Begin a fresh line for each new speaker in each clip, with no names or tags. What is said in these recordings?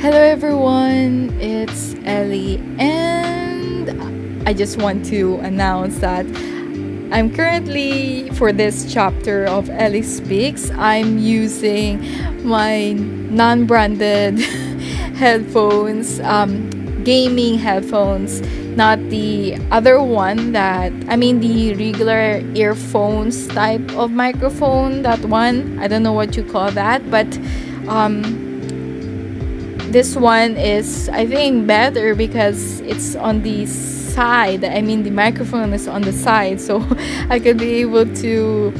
Hello everyone, it's Ellie, and I just want to announce that I'm currently, for this chapter of ELI-SPEAKS, I'm using my non-branded headphones, gaming headphones, not the other one the regular earphones type of microphone, that one. I don't know what you call that, but this one is, I think, better because it's on the side. The microphone is on the side, so I could be able to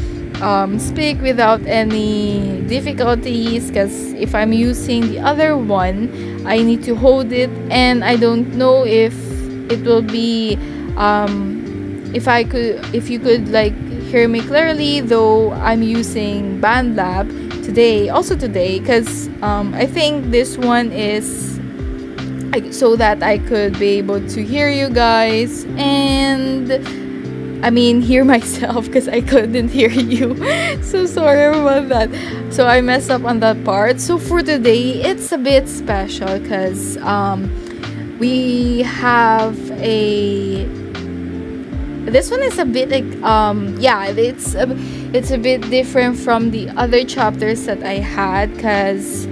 speak without any difficulties, because if I'm using the other one, I need to hold it, and I don't know if it will be if you could like hear me clearly, though I'm using BandLab today, because I think this one is so that I could be able to hear you guys and hear myself, because I couldn't hear you. So sorry about that. So I messed up on that part. So for today, it's a bit special because we have this one is a bit like it's a bit different from the other chapters that I had, because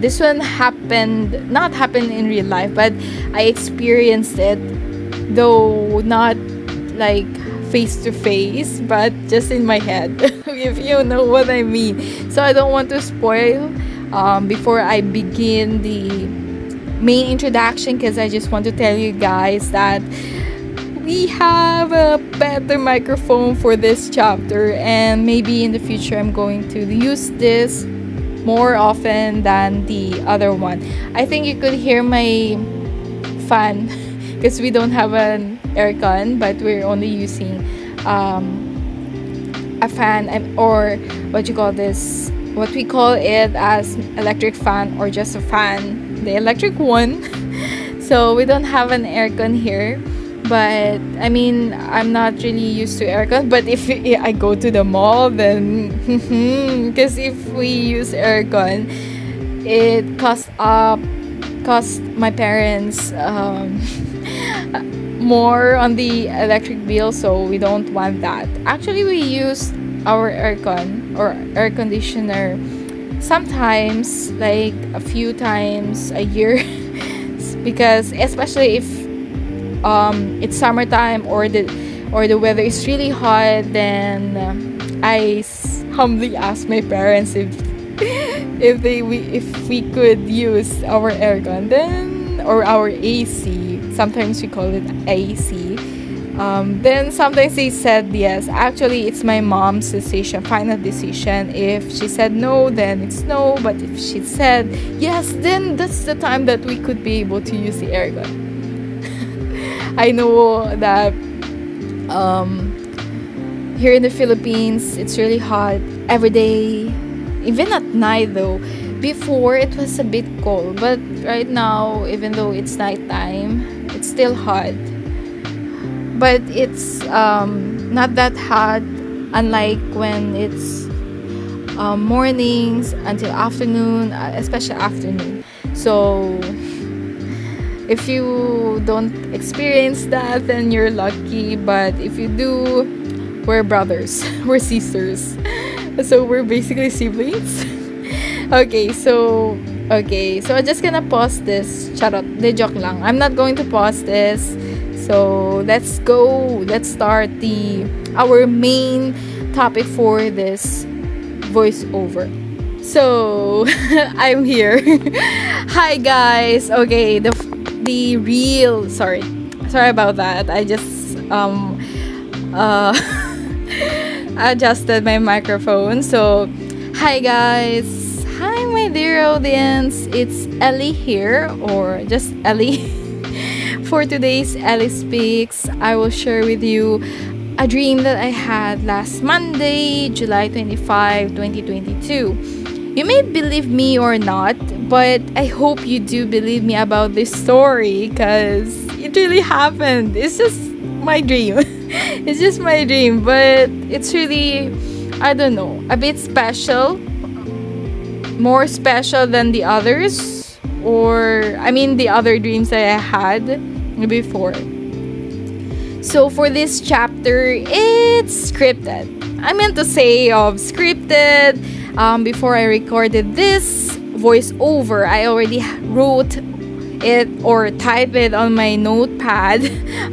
this one not happened in real life, but I experienced it, though not like face to face, but just in my head. If you know what I mean. So I don't want to spoil before I begin the main introduction, because I just want to tell you guys that we have a better microphone for this chapter, and maybe in the future I'm going to use this more often than the other one. I think you could hear my fan because we don't have an aircon, but we're only using a fan, or what we call it as electric fan, or just a fan, the electric one. So we don't have an aircon here, but I'm not really used to aircon. But if I go to the mall, then because if we use aircon, it costs my parents more on the electric bill, so we don't want that. Actually, we use our aircon or air conditioner sometimes, like a few times a year, because especially if it's summertime or the weather is really hot, then I humbly ask my parents if we could use our aircon, then, or our AC. Sometimes we call it AC. Then sometimes they said yes. Actually, it's my mom's final decision. If she said no, then it's no. But if she said yes, then that's the time that we could be able to use the aircon. I know that here in the Philippines, it's really hot every day, even at night though. Before, it was a bit cold, but right now, even though it's nighttime, it's still hot. But it's not that hot, unlike when it's mornings until afternoon, especially afternoon. So if you don't experience that, then you're lucky. But if you do, we're brothers, we're sisters. So we're basically siblings. Okay, so I'm just gonna pause this. Charot, de joke lang. I'm not going to pause this. So let's go. Let's start our main topic for this voiceover. So I'm here. Hi guys. Okay, the real sorry about that. I just adjusted my microphone. So hi guys. Hi my dear audience. It's Ellie here, or just Ellie. For today's ELI-SPEAKS, I will share with you a dream that I had last Monday, July 25, 2022. You may believe me or not, but I hope you do believe me about this story, because it really happened. It's just my dream. It's just my dream, but it's really, I don't know, a bit special, more special than the others. or I mean the other dreams that I had before. So for this chapter, it's scripted. I meant to say of scripted. Before I recorded this voiceover, I already wrote it or typed it on my notepad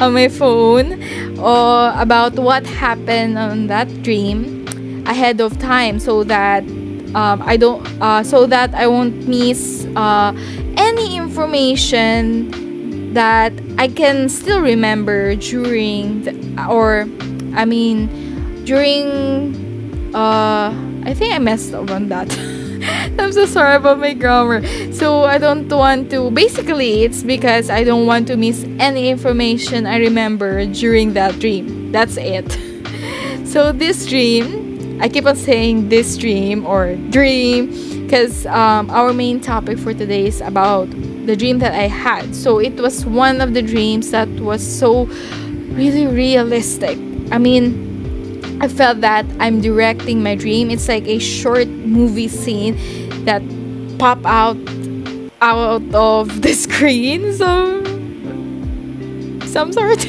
on my phone about what happened on that dream ahead of time, so that I won't miss any information that I can still remember during I think I messed up on that. I'm so sorry about my grammar. So I don't want to, basically it's because I don't want to miss any information I remember during that dream. That's it. So this dream, I keep on saying this dream or dream because our main topic for today is about the dream that I had. So it was one of the dreams that was so really realistic. I mean, I felt that I'm directing my dream. It's like a short movie scene that pop out of the screen. So some sort.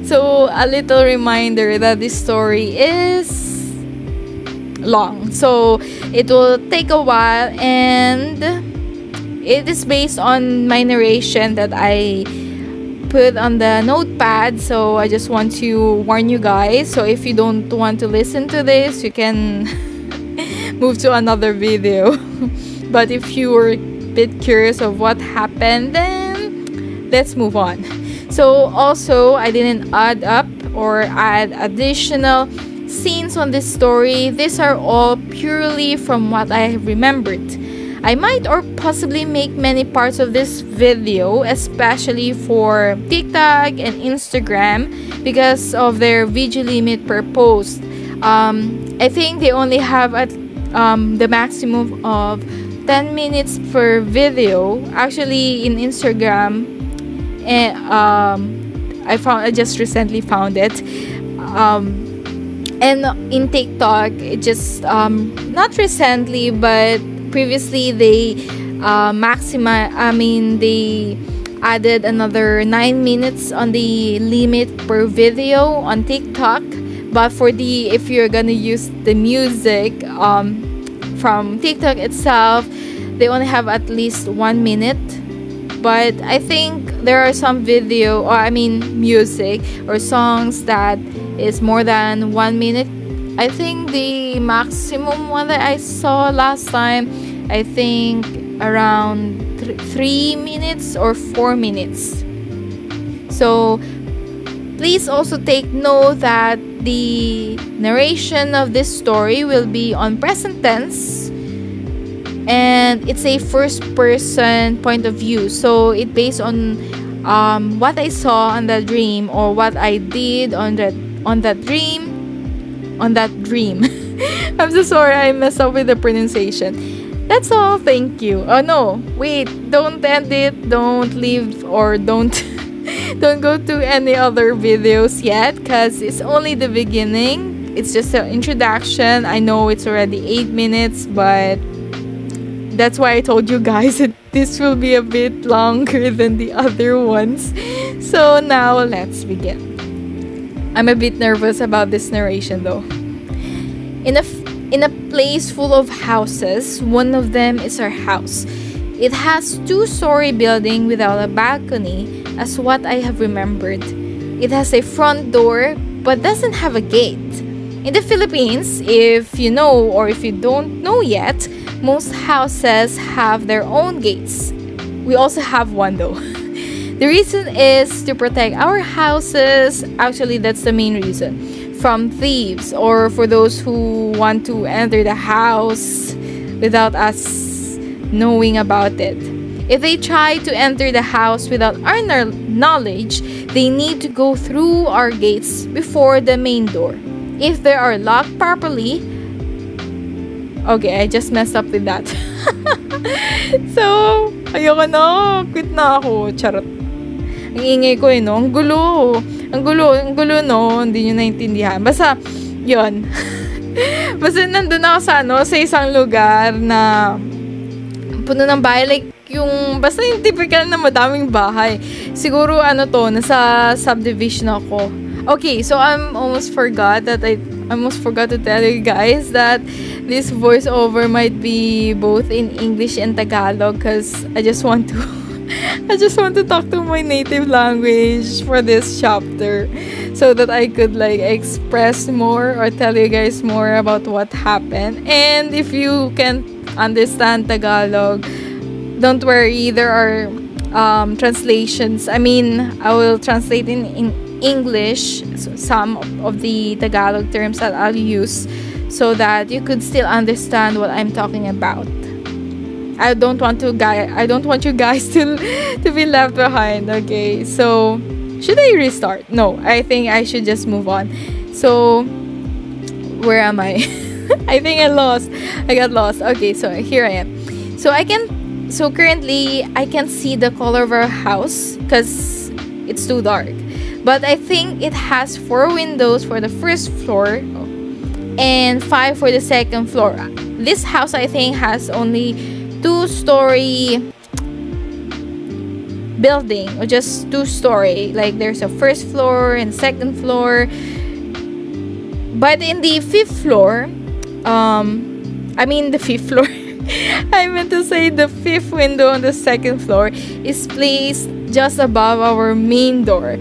So a little reminder that this story is long. So it will take a while, and it is based on my narration that I put on the notepad. So I just want to warn you guys, so if you don't want to listen to this, you can move to another video. But if you were a bit curious of what happened, then let's move on. So also, I didn't add up or add additional scenes on this story. These are all purely from what I have remembered. I might or possibly make many parts of this video, especially for TikTok and Instagram, because of their video limit per post. I think they only have at the maximum of 10 minutes per video. Actually, in Instagram, I just recently found it. And in TikTok, it just not recently, but previously they they added another 9 minutes on the limit per video on TikTok. But for if you're gonna use the music from TikTok itself, they only have at least 1 minute. But I think there are some music or songs that is more than 1 minute. I think the maximum one that I saw last time, I think around 3 minutes or 4 minutes. So please also take note that the narration of this story will be on present tense, and it's a first person point of view. So it based on what I saw on the dream, or what I did on that dream. I'm so sorry, I messed up with the pronunciation. That's all. Thank you. Oh no, wait, don't end it, don't leave, or don't go to any other videos yet, because it's only the beginning. It's just an introduction. I know it's already 8 minutes, but that's why I told you guys that this will be a bit longer than the other ones. So now let's begin. I'm a bit nervous about this narration though. In a place full of houses, one of them is our house. It has 2-story building without a balcony, as what I have remembered. It has a front door but doesn't have a gate. In the Philippines, if you know or if you don't know yet, most houses have their own gates. We also have one though. The reason is to protect our houses. Actually, that's the main reason. From thieves, or for those who want to enter the house without us knowing about it. If they try to enter the house without our knowledge, they need to go through our gates before the main door. If they are locked properly... Okay, I just messed up with that. So, ayoko na. Quit na ako. Charot. Ang ingay ko no? Ang gulo. Ang gulo no? Hindi nyo naintindihan. Basta, yun. Basta nandun ako sa isang lugar na puno ng bahay. Like, yung, basta yung typical na madaming bahay. Siguro ano to, nasa subdivision ako. Okay, so I almost forgot to tell you guys that this voiceover might be both in English and Tagalog because I just want to talk to my native language for this chapter so that I could like express more or tell you guys more about what happened. And if you can't understand Tagalog, don't worry, there are translations. I mean, I will translate in English some of the Tagalog terms that I'll use so that you could still understand what I'm talking about. I don't want you guys to be left behind. Okay, so should I restart? No, I think I should just move on. So where am I? I think I got lost. Okay, so here I am. So currently I can't see the color of our house because it's too dark. But I think it has 4 windows for the first floor and 5 for the second floor. This house, I think, has only 2-story building, or just 2-story. Like there's a first floor and second floor. But in the 5th floor, the 5th floor. I meant to say the 5th window on the second floor is placed just above our main door.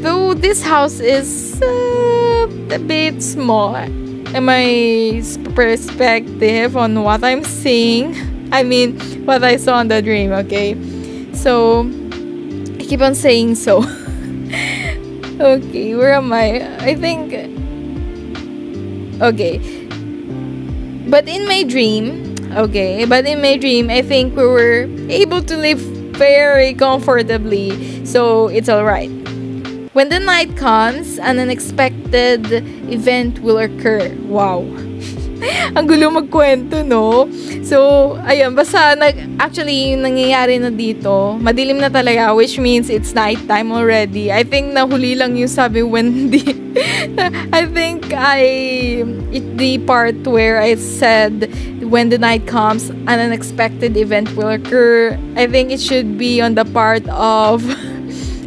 Though this house is a bit small in my perspective on what I'm seeing. I mean, what I saw in the dream, okay? So, I keep on saying so. Okay, where am I? I think... Okay. But in my dream, I think we were able to live very comfortably. So, it's alright. When the night comes, an unexpected event will occur. Wow. Ang gulo magkwento, no? So, ayun, basta actually, yung nangyayari na dito, madilim na talaga, which means it's nighttime already. I think nahuli lang yung sabi Wendy. I think the part where I said, when the night comes, an unexpected event will occur. I think it should be on the part of...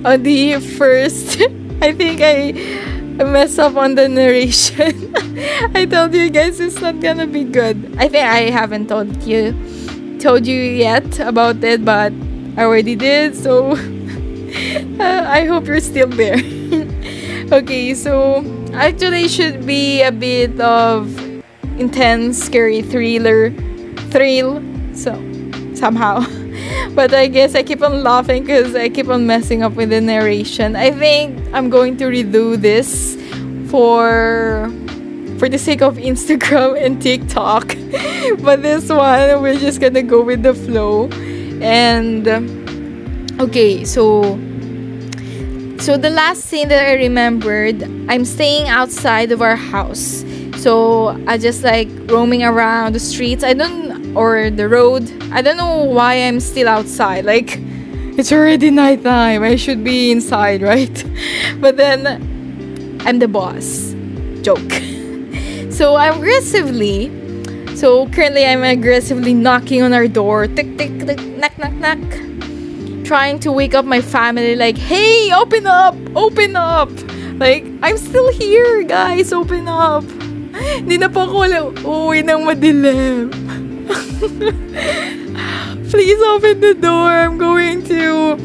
on the first, I think I messed up on the narration. I told you guys it's not gonna be good. I think I haven't told you yet about it, but I already did, so I hope you're still there. Okay, so actually it should be a bit of intense, scary thrill, so somehow. But I guess I keep on laughing because I keep on messing up with the narration. I think I'm going to redo this for the sake of Instagram and TikTok. But this one, we're just gonna go with the flow. And okay, so the last thing that I remembered, I'm staying outside of our house. So I just like roaming around the streets. Or the road. I don't know why I'm still outside. Like, it's already nighttime. I should be inside, right? But then, I'm the boss. Joke. So currently I'm aggressively knocking on our door. Tick, tick, tick, knock, knock, knock. Trying to wake up my family. Like, hey, open up! Open up! Like, I'm still here, guys. Open up. Hindi na po ako uuwi ng madilim. Please open the door. I'm going to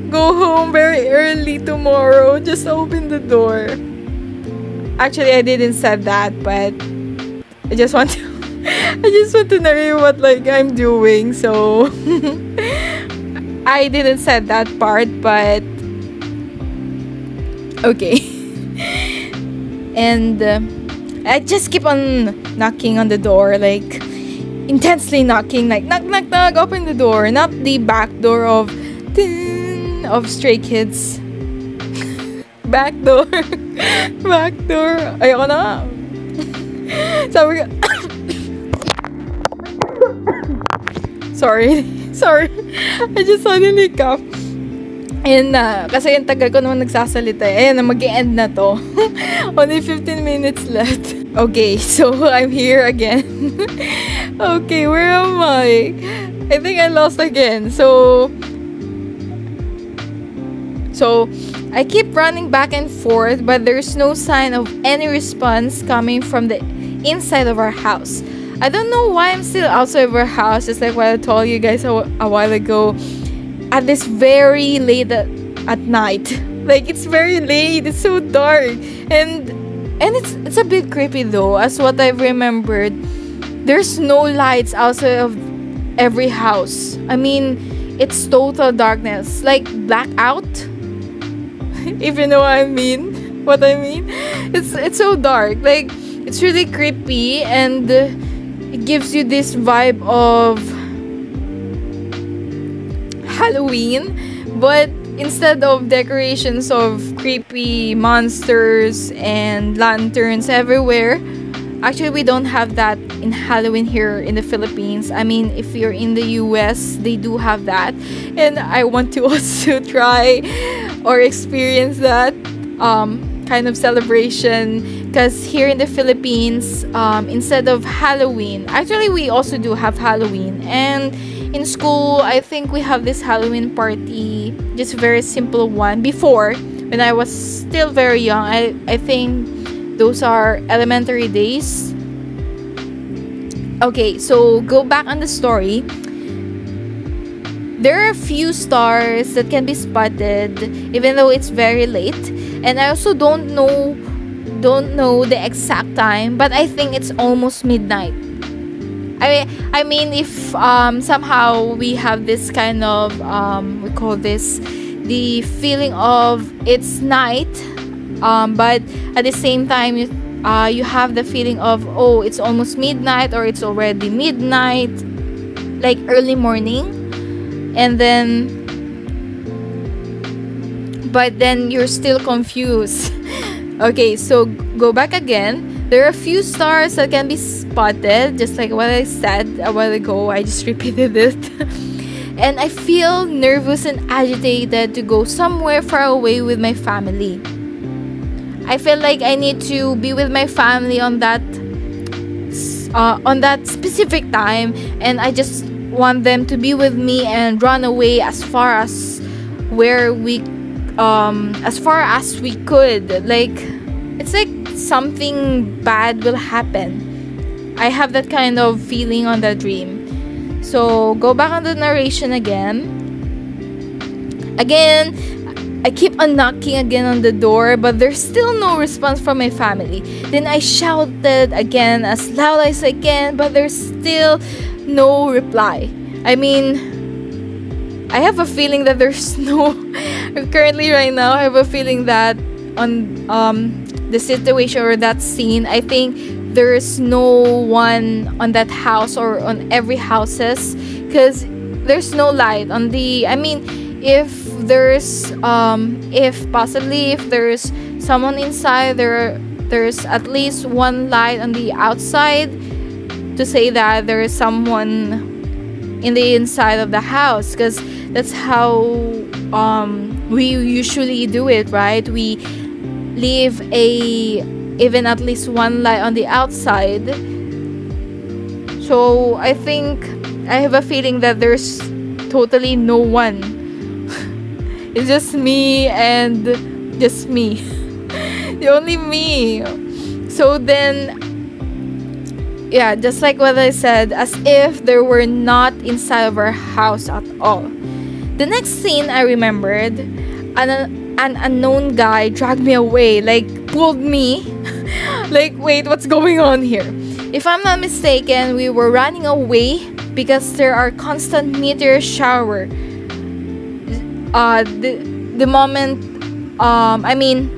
go home very early tomorrow. Just open the door. Actually, I didn't say that, but I just want to narrate what like I'm doing. So I didn't say that part, but okay. And I just keep on knocking on the door, like intensely knocking, like knock, knock, knock, open the door, not the back door of Stray Kids. Back door. Back door. Ayoko na. Sabi ko, sorry. I just suddenly cough. Ayan na. Kasi yung tagal ko naman nagsasalita. Ayan na, mag-e-end na to. Only 15 minutes left. Okay, so I'm here again. Okay, where am I? I think I lost again. So I keep running back and forth, but there's no sign of any response coming from the inside of our house. I don't know why I'm still outside of our house, just like what I told you guys a while ago, at this very late at night. Like, it's very late, it's so dark, and it's a bit creepy though, as what I've remembered. There's no lights outside of every house. I mean, it's total darkness, like blackout. If you know what I mean. It's so dark. Like, it's really creepy, and it gives you this vibe of Halloween, but instead of decorations of creepy monsters and lanterns everywhere, actually we don't have that in Halloween here in the Philippines. I mean, if you're in the US, they do have that, and I want to also try or experience that kind of celebration, because here in the Philippines, instead of Halloween, actually we also do have Halloween, and in school I think we have this Halloween party, just a very simple one. Before, when I was still very young, I think those are elementary days. Okay, so go back on the story. There are a few stars that can be spotted even though it's very late, and I also don't know the exact time, but I think it's almost midnight. I mean, if somehow we have this kind of we call this the feeling of it's night, but at the same time you have the feeling of, oh, it's almost midnight, or it's already midnight, like early morning. And then, but then you're still confused. Okay, so go back again. There are a few stars that can be spotted, just like what I said a while ago. I just repeated it. And I feel nervous and agitated to go somewhere far away with my family. I feel like I need to be with my family on that specific time, and I just want them to be with me and run away as far as we could. Like, it's like something bad will happen. I have that kind of feeling on that dream. So go back on the narration again. I keep on knocking again on the door, but there's still no response from my family. Then I shouted again as loud as I can, but there's still no reply. I mean, I have a feeling that there's no currently right now I have a feeling that on the situation or that scene, I think there's no one on that house or on every houses, because there's no light on the, I mean, if there's if there's someone inside, there's at least one light on the outside to say that there is someone in the inside of the house, because that's how we usually do it, right? We leave even at least one light on the outside. So I think I have a feeling that there's totally no one. It's just me and just me. The only me. So then, yeah, just like what I said, as if there were not inside of our house at all. The next scene I remembered, an unknown guy dragged me away, like pulled me. Like, wait, what's going on here? If I'm not mistaken, we were running away because there are constant meteor shower. The moment, I mean,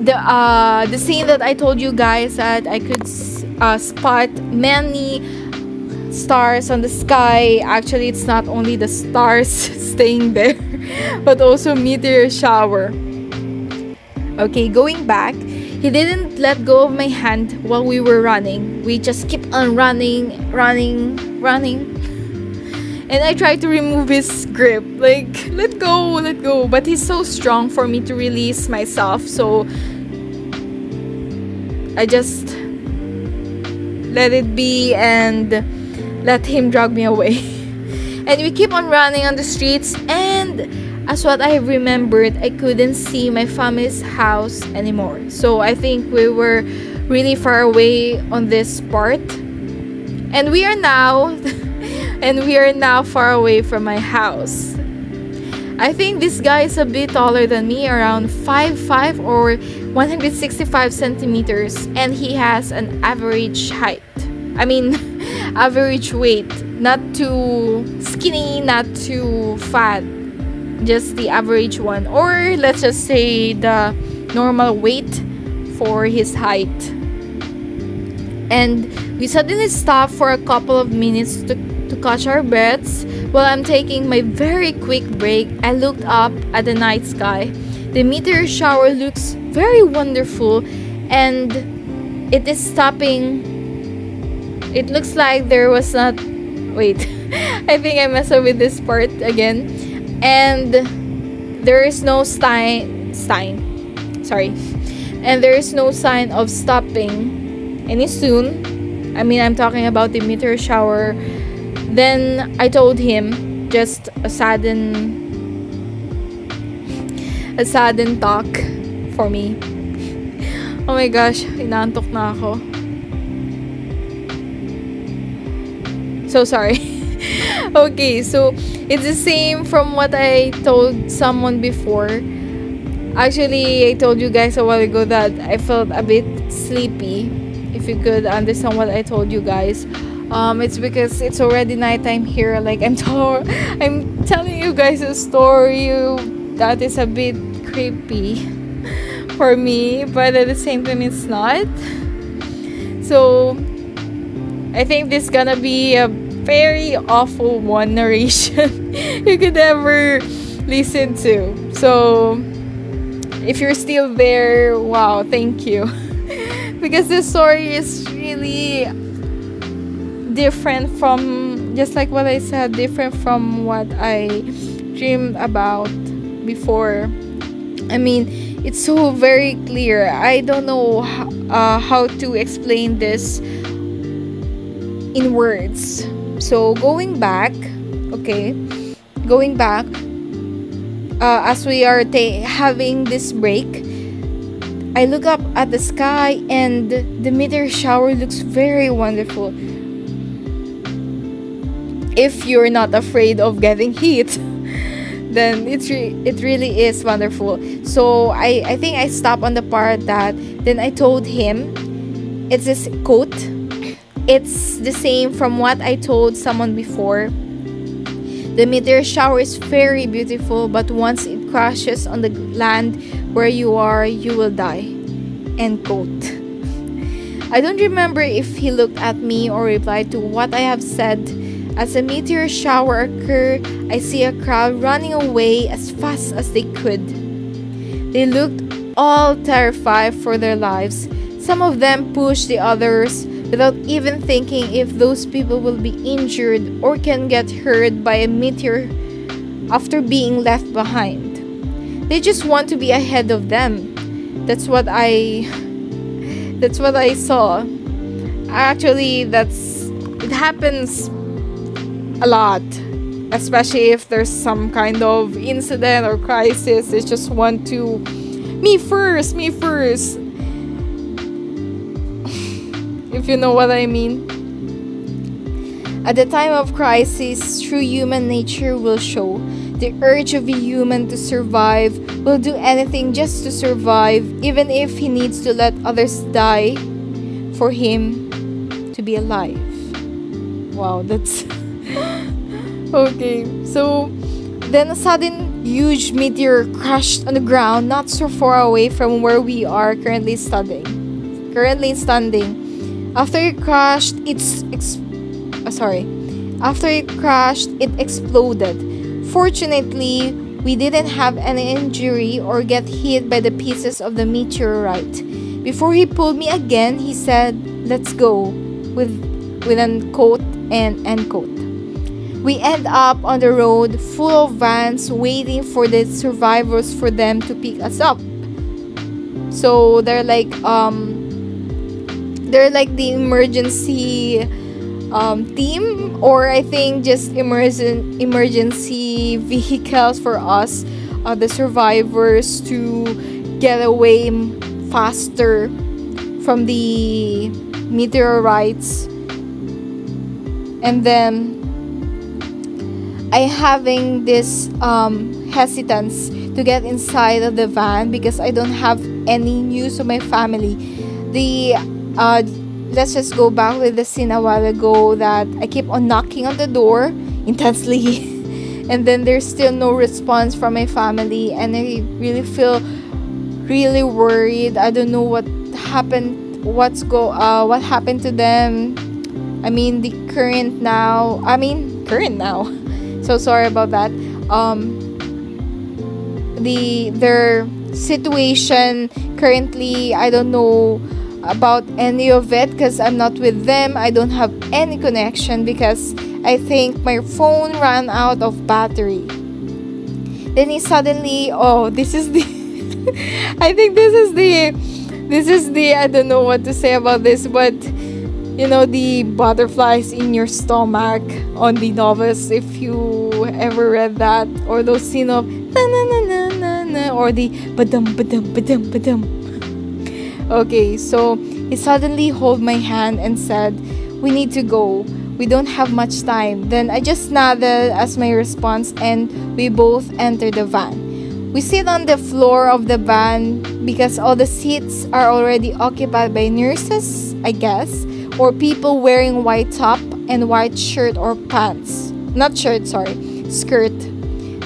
the scene that I told you guys that I could spot many stars on the sky. Actually, it's not only the stars staying there, but also meteor shower. Okay, going back, he didn't let go of my hand while we were running. We just kept on running. And I tried to remove his grip, like, let go. But he's so strong for me to release myself, so I just let it be and let him drag me away. And we keep on running on the streets, and as what I remembered, I couldn't see my family's house anymore. So I think we were really far away on this part. And we are now far away from my house. I think this guy is a bit taller than me, around 5'5" or 165 centimeters, and he has an average height. I mean, average weight. Not too skinny, not too fat. Just the average one. Or let's just say the normal weight for his height. And we suddenly stopped for a couple of minutes to catch our breaths. While I'm taking my very quick break, I looked up at the night sky. The meteor shower looks very wonderful, and it is stopping. It looks like there was not... Wait, I think I messed up with this part again. And there is no sign of stopping any soon. I mean, I'm talking about the meteor shower. Then I told him, just a sudden talk for me. Oh my gosh, inaantok na ako. So sorry. Okay, so it's the same from what I told someone before. Actually, I told you guys a while ago that I felt a bit sleepy. If you could understand what I told you guys. It's because it's already nighttime here. Like I'm telling you guys a story that is a bit creepy for me, but at the same time it's not. So I think this is gonna be a very awful one narration you could ever listen to. So if you're still there, wow, thank you. Because this story is really different from, just like what I said, different from what I dreamed about before. I mean, it's so very clear. I don't know how to explain this in words. So going back, as we are having this break, I look up at the sky and the meteor shower looks very wonderful. If you're not afraid of getting heat, then it really is wonderful. So I think I stopped on the part that then I told him it's this quote. It's the same from what I told someone before. The meteor shower is very beautiful, but once it crashes on the land where you are, you will die. End quote. I don't remember if he looked at me or replied to what I have said. As the meteor shower occurred, I see a crowd running away as fast as they could. They looked all terrified for their lives. Some of them pushed the others without even thinking if those people will be injured or can get hurt by a meteor after being left behind. They just want to be ahead of them. That's what I saw. Actually, it happens a lot, especially if there's some kind of incident or crisis. They just want to me first, if you know what I mean. At the time of crisis, true human nature will show. The urge of a human to survive will do anything just to survive, even if he needs to let others die for him to be alive. Wow, that's okay. So then a sudden huge meteor crashed on the ground not so far away from where we are currently standing. After it crashed, it exploded. Fortunately, we didn't have any injury or get hit by the pieces of the meteorite. Before he pulled me again, he said, "Let's go," with an quote and end quote. We end up on the road full of vans waiting for the survivors for them to pick us up. So they're like the emergency team, or I think just emergency vehicles for us, the survivors, to get away faster from the meteorites. And then I having this hesitance to get inside of the van because I don't have any news of my family. The let's just go back with the scene a while ago that I keep on knocking on the door intensely and then there's still no response from my family, and I really feel really worried. I don't know what happened, what happened to them. I mean current now. So sorry about that. Their situation currently, I don't know about any of it because I'm not with them. I don't have any connection because I think my phone ran out of battery. Then he suddenly, this is the I think this is the I don't know what to say about this, but you know, the butterflies in your stomach on the novice, if you ever read that, or those scene of na na na na na na, or the badum badum badum badum. Okay, so he suddenly held my hand and said, "We need to go. We don't have much time." Then I just nodded as my response, and we both entered the van. We sit on the floor of the van because all the seats are already occupied by nurses, I guess, or people wearing white top and white shirt or pants. Not shirt, sorry, skirt.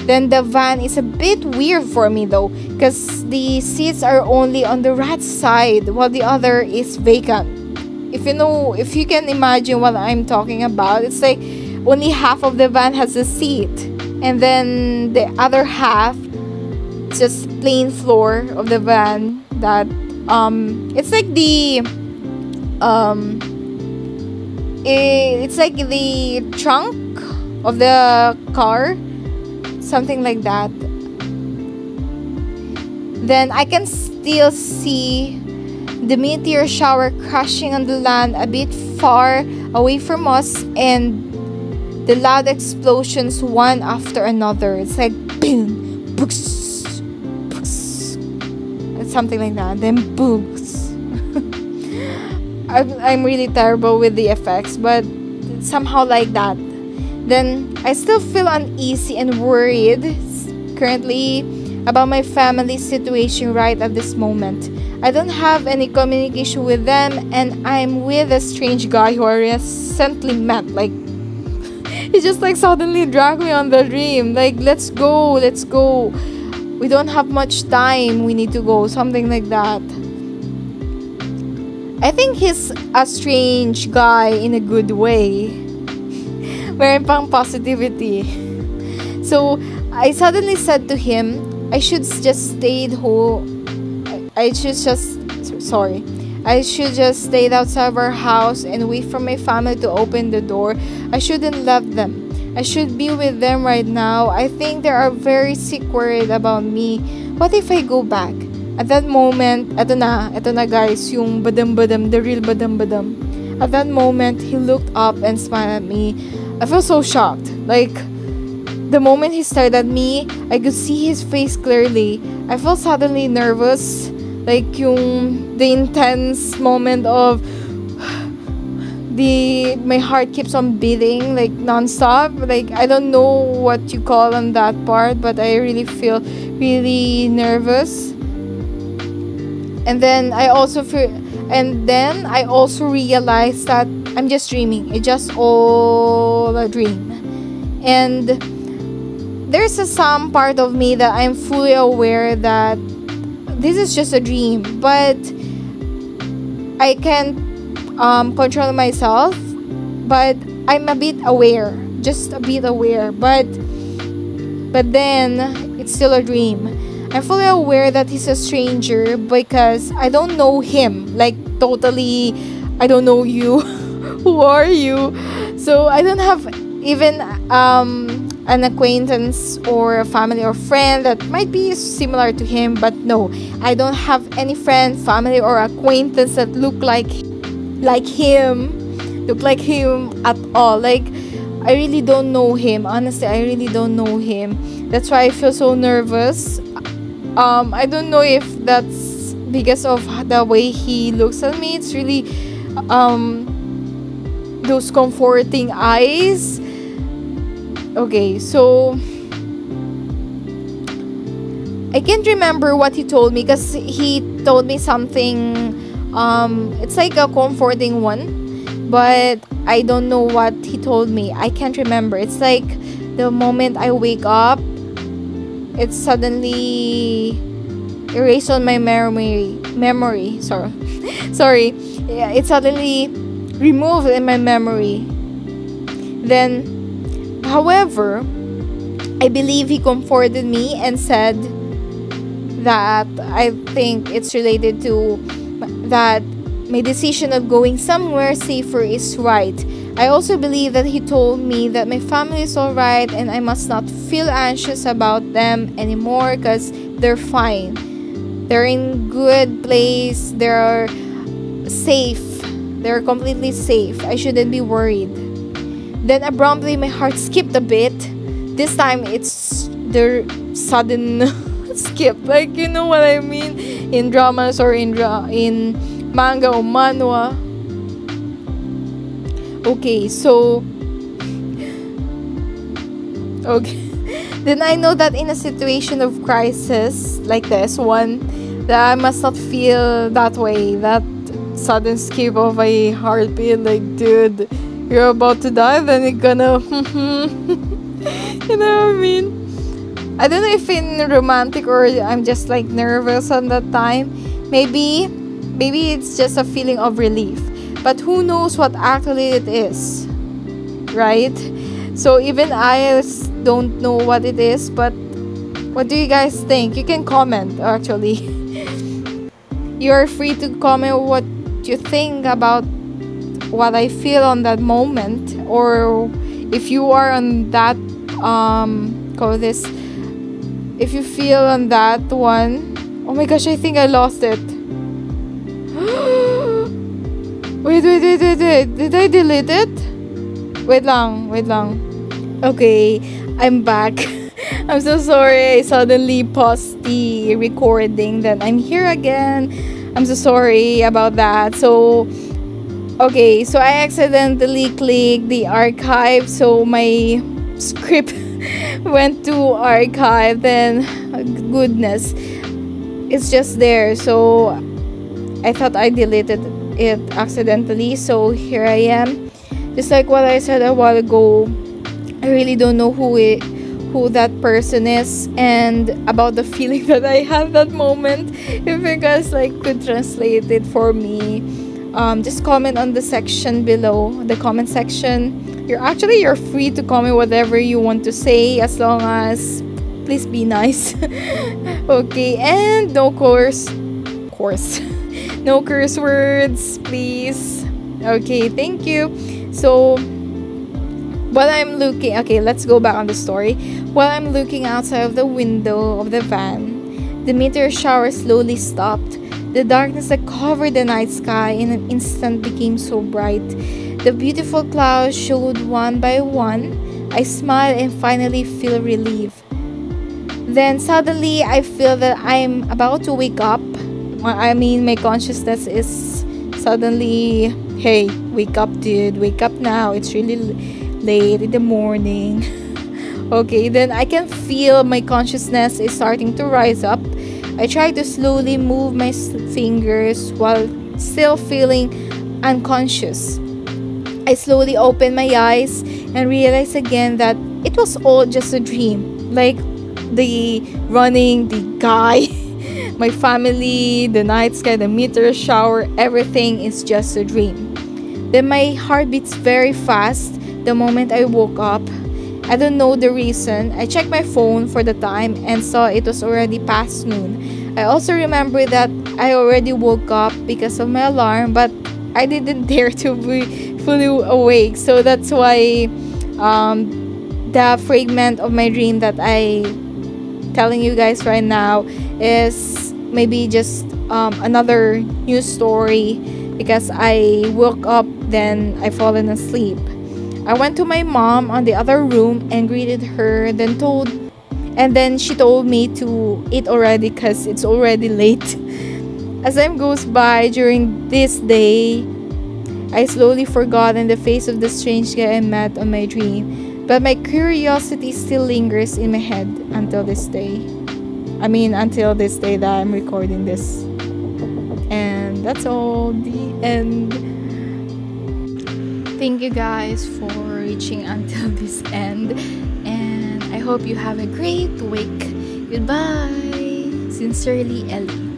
Then the van is a bit weird for me though, because the seats are only on the right side while the other is vacant. If you can imagine what I'm talking about, it's like only half of the van has a seat, and then the other half just plain floor of the van that it's like the trunk of the car, something like that. Then I can still see the meteor shower crashing on the land a bit far away from us, and the loud explosions one after another. It's like boom, books, books, something like that. Then books. I'm really terrible with the effects, but somehow like that. Then I still feel uneasy and worried currently about my family's situation right at this moment. I don't have any communication with them, and I'm with a strange guy who I recently met. Like, he just like suddenly dragged me on the dream. Like, let's go. We don't have much time. We need to go. Something like that. I think he's a strange guy in a good way. Meron pang positivity. So, I suddenly said to him, I should just stayed outside of our house and wait for my family to open the door. I shouldn't leave them. I should be with them right now. I think they are very sick, worried about me. What if I go back? At that moment, eto na guys, yung badam-badam, the real badam-badam. At that moment, he looked up and smiled at me. I felt so shocked. Like, the moment he stared at me, I could see his face clearly. I felt suddenly nervous. Like, the intense moment of my heart keeps on beating, like, non-stop. Like, I don't know what you call on that part, but I really feel really nervous. And then I also realized that I'm just dreaming. It's just all a dream. And there's some part of me that I'm fully aware that this is just a dream, but I can't control myself. But I'm a bit aware, just a bit aware. But then it's still a dream. I'm fully aware that he's a stranger because I don't know him. Like, totally, I don't know you. Who are you? So I don't have even an acquaintance or a family or friend that might be similar to him. But no, I don't have any friend, family, or acquaintance that look like him. look like him at all. Like, I really don't know him. Honestly, I really don't know him. That's why I feel so nervous. I don't know if that's because of the way he looks at me. It's really those comforting eyes. Okay, so I can't remember what he told me, because he told me something, it's like a comforting one, but I don't know what he told me. I can't remember. It's like the moment I wake up, it's suddenly erased on my memory. Sorry. Yeah, it's suddenly removed in my memory. Then, however, I believe he comforted me and said that I think it's related to that my decision of going somewhere safer is right. I also believe that he told me that my family is alright and I must not feel anxious about them anymore because they're fine. They're in good place. They're safe. They're completely safe. I shouldn't be worried. Then abruptly my heart skipped a bit. This time it's the sudden skip, like, you know what I mean, in dramas or in manga or manhwa. Okay, so okay. Then I know that in a situation of crisis like this one, that I must not feel that way, that sudden skip of a heartbeat, like, dude, you're about to die, then you're gonna you know what I mean? I don't know if in romantic or I'm just like nervous on that time. Maybe it's just a feeling of relief. But who knows what actually it is, right? So even I don't know what it is, but what do you guys think? You can comment, actually. You're free to comment what you think about what I feel on that moment, or if you are on that call this, if you feel on that one. Oh my gosh, I think I lost it. Wait. Did I delete it? Wait lang. Okay, I'm back. I'm so sorry. I suddenly paused the recording. Then I'm here again. I'm so sorry about that. So, okay, so I accidentally clicked the archive. So my script went to archive. Then, goodness, it's just there. So I thought I deleted it accidentally. So here I am. Just like what I said a while ago, I really don't know who that person is, and about the feeling that I had that moment. If you guys could translate it for me, just comment on the section below, the comment section. You're free to comment whatever you want to say, as long as please be nice. Okay, and no course no curse words, please. Okay, thank you. So while I'm looking, okay, let's go back on the story. While I'm looking outside of the window of the van, the meteor shower slowly stopped. The darkness that covered the night sky in an instant became so bright. The beautiful clouds showed one by one. I smile and finally feel relief. Then suddenly I feel that I'm about to wake up. I mean, my consciousness is suddenly, hey, wake up, dude, wake up now. It's really late in the morning. Okay, then I can feel my consciousness is starting to rise up. I try to slowly move my fingers while still feeling unconscious. I slowly open my eyes and realize again that it was all just a dream. Like the running, the guy, my family, the night sky, the meteor shower, everything is just a dream. Then my heart beats very fast the moment I woke up. I don't know the reason. I checked my phone for the time and saw it was already past noon. I also remember that I already woke up because of my alarm, but I didn't dare to be fully awake. So that's why the fragment of my dream that I telling you guys right now is maybe just another news story because I woke up, then I fallen asleep. I went to my mom on the other room and greeted her, and then she told me to eat already because it's already late. As time goes by during this day, I slowly forgotten the face of the strange guy I met on my dream, but my curiosity still lingers in my head until this day. I mean, until this day that I'm recording this. And that's all, the end. Thank you guys for reaching until this end, and I hope you have a great week. Goodbye. Sincerely, Ellie.